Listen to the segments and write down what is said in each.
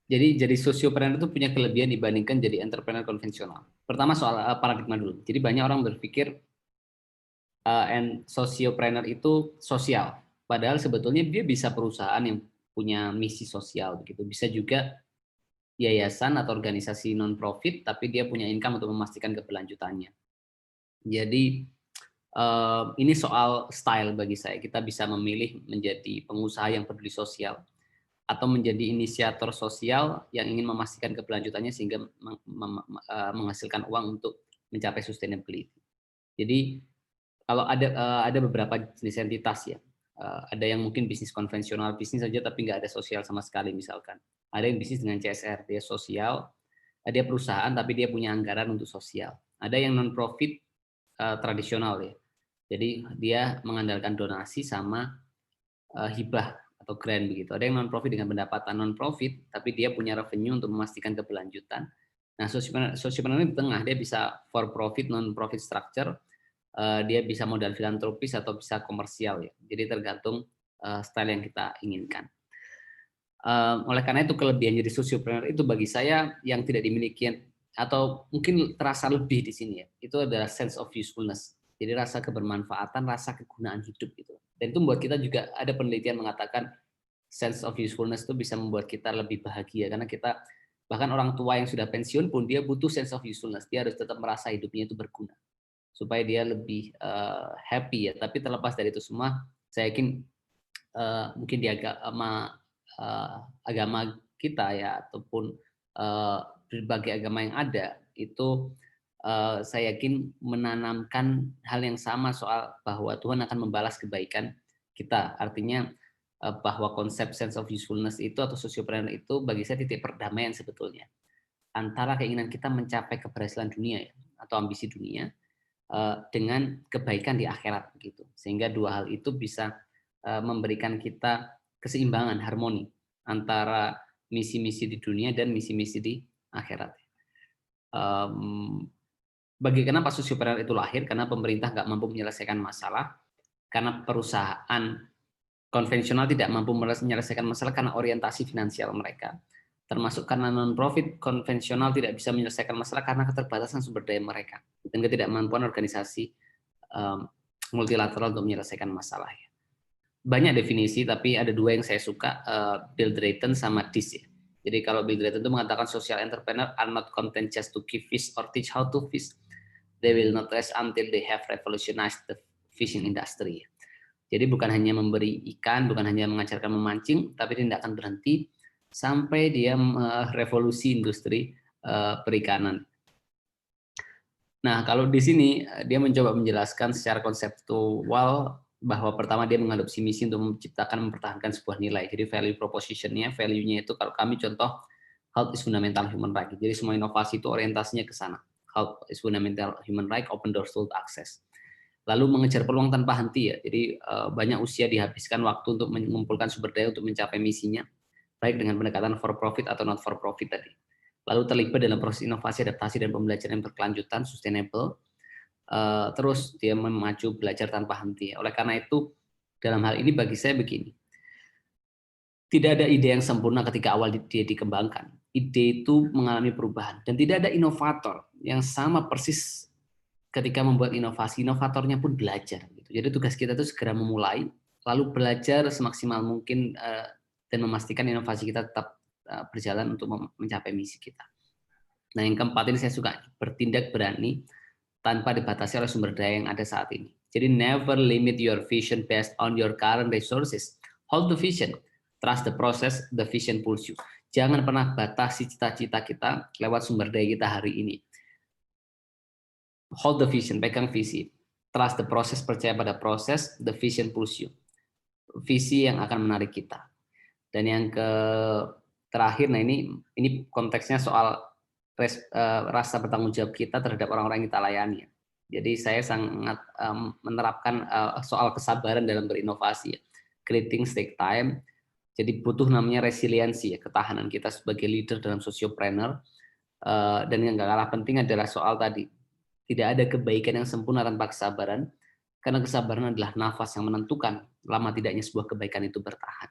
Jadi sosiopreneur itu punya kelebihan dibandingkan jadi entrepreneur konvensional. Pertama soal paradigma dulu. Jadi banyak orang berpikir and sosiopreneur itu sosial. Padahal sebetulnya dia bisa perusahaan yang punya misi sosial begitu. Bisa juga yayasan atau organisasi non profit tapi dia punya income untuk memastikan keberlanjutannya. Jadi ini soal style bagi saya. Kita bisa memilih menjadi pengusaha yang peduli sosial atau menjadi inisiator sosial yang ingin memastikan keberlanjutannya sehingga menghasilkan uang untuk mencapai sustainability. Jadi kalau ada beberapa jenis entitas ya. Ada yang mungkin bisnis konvensional, bisnis saja tapi nggak ada sosial sama sekali misalkan. Ada yang bisnis dengan CSR, dia sosial, dia perusahaan tapi dia punya anggaran untuk sosial. Ada yang non profit tradisional ya. Jadi dia mengandalkan donasi sama hibah atau grant begitu. Ada yang non profit dengan pendapatan non profit tapi dia punya revenue untuk memastikan keberlanjutan. Nah, sosiopreneur di tengah, dia bisa for profit, non profit structure, dia bisa modal filantropis atau bisa komersial ya. Jadi tergantung style yang kita inginkan. Oleh karena itu kelebihan jadi sosiopreneur itu bagi saya yang tidak dimiliki atau mungkin terasa lebih di sini ya. Itu adalah sense of usefulness. Jadi rasa kebermanfaatan, rasa kegunaan hidup gitu. Dan itu membuat kita juga ada penelitian mengatakan sense of usefulness itu bisa membuat kita lebih bahagia karena kita bahkan orang tua yang sudah pensiun pun dia butuh sense of usefulness. Dia harus tetap merasa hidupnya itu berguna supaya dia lebih happy ya. Tapi terlepas dari itu semua, saya yakin mungkin di agama kita ya ataupun berbagai agama yang ada itu saya yakin menanamkan hal yang sama soal bahwa Tuhan akan membalas kebaikan kita. Artinya bahwa konsep sense of usefulness itu atau sosiopreneur itu bagi saya titik perdamaian sebetulnya antara keinginan kita mencapai keberhasilan dunia ya, atau ambisi dunia dengan kebaikan di akhirat begitu. Sehingga dua hal itu bisa memberikan kita keseimbangan, harmoni antara misi-misi di dunia dan misi-misi di akhirat. Kenapa sosiopreneur itu lahir? Karena pemerintah nggak mampu menyelesaikan masalah, karena perusahaan konvensional tidak mampu menyelesaikan masalah karena orientasi finansial mereka. Termasuk karena non-profit konvensional tidak bisa menyelesaikan masalah karena keterbatasan sumber daya mereka dan ketidakmampuan organisasi multilateral untuk menyelesaikan masalah. Banyak definisi, tapi ada dua yang saya suka, Bill Drayton sama Dis ya. Jadi kalau Bill Drayton itu mengatakan social entrepreneur are not content just to give fish or teach how to fish. They will not rest until they have revolutionized the fishing industry. Jadi bukan hanya memberi ikan, bukan hanya mengajarkan memancing, tapi dia tidak akan berhenti sampai dia revolusi industri perikanan. Nah, kalau di sini dia mencoba menjelaskan secara konseptual bahwa pertama dia mengadopsi misi untuk menciptakan, mempertahankan sebuah nilai. Jadi value proposition-nya, value-nya itu kalau kami contoh health is fundamental human right. Jadi semua inovasi itu orientasinya ke sana. Health is fundamental human right, open doors to access. Lalu mengejar peluang tanpa henti ya. Jadi banyak usia dihabiskan waktu untuk mengumpulkan sumber daya untuk mencapai misinya, baik dengan pendekatan for profit atau not for profit tadi. Lalu terlibat dalam proses inovasi, adaptasi, dan pembelajaran yang berkelanjutan, sustainable. Terus dia memacu belajar tanpa henti. Oleh karena itu, dalam hal ini bagi saya begini, tidak ada ide yang sempurna ketika awal dia dikembangkan. Ide itu mengalami perubahan, dan tidak ada inovator yang sama persis ketika membuat inovasi. Inovatornya pun belajar. Jadi tugas kita itu segera memulai, lalu belajar semaksimal mungkin dan memastikan inovasi kita tetap berjalan untuk mencapai misi kita. Nah, yang keempat ini saya suka, bertindak berani tanpa dibatasi oleh sumber daya yang ada saat ini. Jadi never limit your vision based on your current resources. Hold the vision, trust the process, the vision pulls you. Jangan pernah batasi cita-cita kita lewat sumber daya kita hari ini. Hold the vision, pegang visi. Trust the process, percaya pada proses, the vision pulls you. Visi yang akan menarik kita. Dan yang terakhir, nah ini konteksnya soal rasa bertanggung jawab kita terhadap orang-orang yang kita layani. Jadi saya sangat menerapkan soal kesabaran dalam berinovasi. Great things take time. Jadi butuh namanya resiliensi ya, ketahanan kita sebagai leader dalam sosiopreneur. Dan yang gak kalah penting adalah soal tadi, tidak ada kebaikan yang sempurna tanpa kesabaran, karena kesabaran adalah nafas yang menentukan lama tidaknya sebuah kebaikan itu bertahan.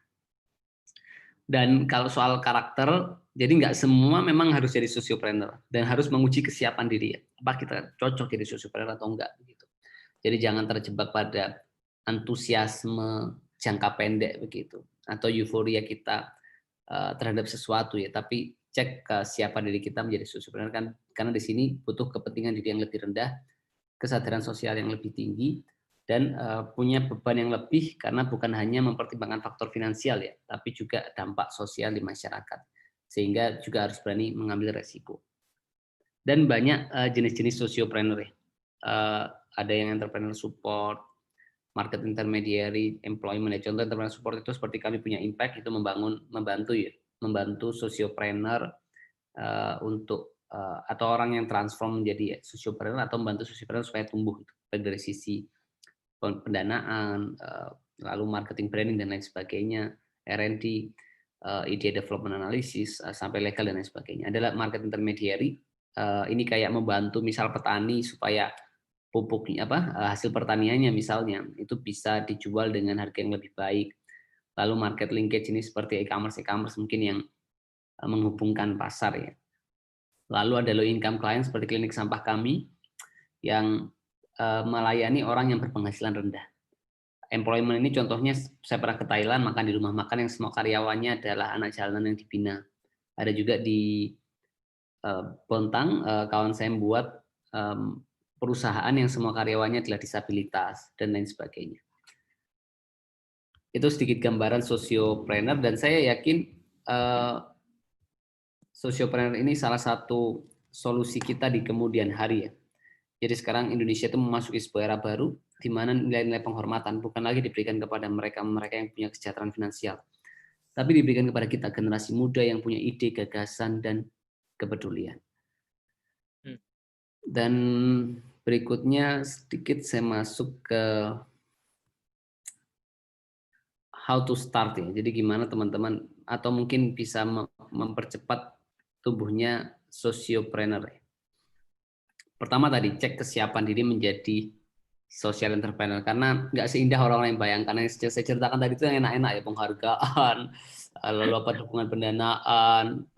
Dan kalau soal karakter, jadi nggak semua memang harus jadi sociopreneur dan harus menguji kesiapan diri ya. Apa kita cocok jadi sociopreneur atau enggak gitu. Jadi jangan terjebak pada antusiasme jangka pendek begitu atau euforia kita terhadap sesuatu ya, tapi cek kesiapan diri kita menjadi sociopreneur kan, karena di sini butuh kepentingan diri yang lebih rendah, kesadaran sosial yang lebih tinggi, dan punya beban yang lebih karena bukan hanya mempertimbangkan faktor finansial ya, tapi juga dampak sosial di masyarakat. Sehingga juga harus berani mengambil resiko. Dan banyak jenis-jenis sociopreneur ya. Ada yang entrepreneur support, market intermediary, employment ya. Contoh entrepreneur support itu seperti kami punya impact itu membantu sociopreneur untuk atau orang yang transform menjadi sociopreneur atau membantu sociopreneur supaya tumbuh baik dari sisi pendanaan, lalu marketing branding dan lain sebagainya, R&D, idea development analysis, sampai legal dan lain sebagainya. Adalah market intermediary, ini kayak membantu misal petani supaya pupuknya hasil pertaniannya misalnya itu bisa dijual dengan harga yang lebih baik. Lalu market linkage ini seperti e-commerce mungkin yang menghubungkan pasar ya. Lalu ada low income client seperti klinik sampah kami yang melayani orang yang berpenghasilan rendah. Employment ini contohnya saya pernah ke Thailand makan di rumah makan yang semua karyawannya adalah anak jalanan yang dibina. Ada juga di Bontang kawan saya membuat perusahaan yang semua karyawannya adalah disabilitas dan lain sebagainya. Itu sedikit gambaran sociopreneur dan saya yakin sociopreneur ini salah satu solusi kita di kemudian hari ya. Jadi sekarang Indonesia itu memasuki sebuah era baru di mana nilai-nilai penghormatan bukan lagi diberikan kepada mereka-mereka yang punya kesejahteraan finansial, tapi diberikan kepada kita generasi muda yang punya ide, gagasan, dan kepedulian. Dan berikutnya sedikit saya masuk ke how to start ya. Jadi gimana teman-teman atau mungkin bisa mempercepat tumbuhnya sociopreneur. Pertama tadi cek kesiapan diri menjadi social entrepreneur karena nggak seindah orang-orang yang bayangkan. Yang saya ceritakan tadi itu yang enak-enak ya, penghargaan, lalu apa dukungan pendanaan,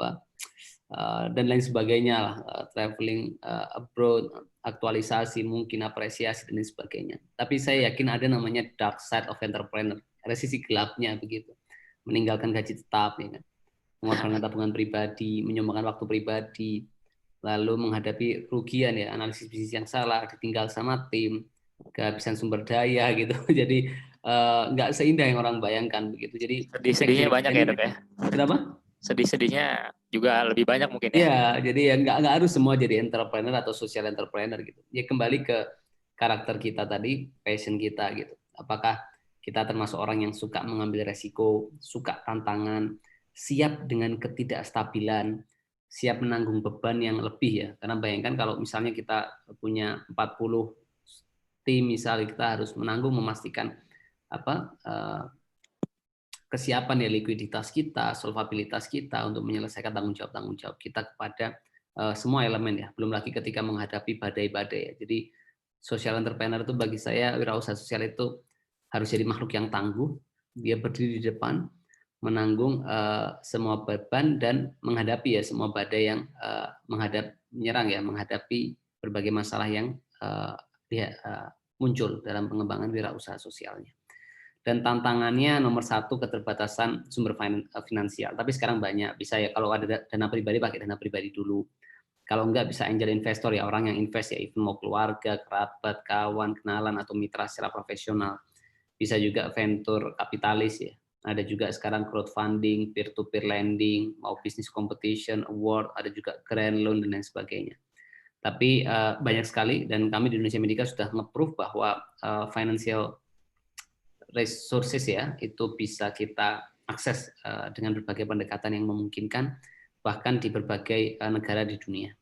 dan lain sebagainya lah, traveling abroad, aktualisasi, mungkin apresiasi dan lain sebagainya. Tapi saya yakin ada namanya dark side of entrepreneur, ada sisi gelapnya begitu, meninggalkan gaji tetap, ya kan, mengorbankan tabungan pribadi, menyumbangkan waktu pribadi, lalu menghadapi rugian ya, analisis bisnis yang salah, ditinggal sama tim, kehabisan sumber daya gitu. Jadi nggak seindah yang orang bayangkan begitu. Jadi sedih-sedihnya banyak ya dok ya. Kenapa? Sedih-sedihnya juga lebih banyak mungkin ya. Ya, jadi ya nggak harus semua jadi entrepreneur atau social entrepreneur gitu. Ya kembali ke karakter kita tadi, passion kita gitu. Apakah kita termasuk orang yang suka mengambil resiko, suka tantangan, siap dengan ketidakstabilan, siap menanggung beban yang lebih ya. Karena bayangkan kalau misalnya kita punya 40 tim, misalnya kita harus menanggung memastikan kesiapan ya likuiditas kita, solvabilitas kita untuk menyelesaikan tanggung jawab kita kepada semua elemen ya. Belum lagi ketika menghadapi badai-badai ya. Jadi social entrepreneur itu bagi saya, wirausaha sosial itu harus jadi makhluk yang tangguh. Dia berdiri di depan, menanggung semua beban dan menghadapi ya semua badai yang menghadapi berbagai masalah yang muncul dalam pengembangan wirausaha sosialnya. Dan tantangannya nomor satu keterbatasan sumber finansial. Tapi sekarang banyak, bisa ya kalau ada dana pribadi pakai dana pribadi dulu. Kalau enggak bisa angel investor ya, orang yang invest ya, even mau keluarga, kerabat, kawan, kenalan atau mitra secara profesional. Bisa juga venture kapitalis ya. Ada juga sekarang crowdfunding, peer-to-peer lending, mau business competition, award, ada juga grant loan dan lain sebagainya. Tapi banyak sekali dan kami di Indonesia Medica sudah nge-proof bahwa financial resources ya itu bisa kita akses dengan berbagai pendekatan yang memungkinkan bahkan di berbagai negara di dunia.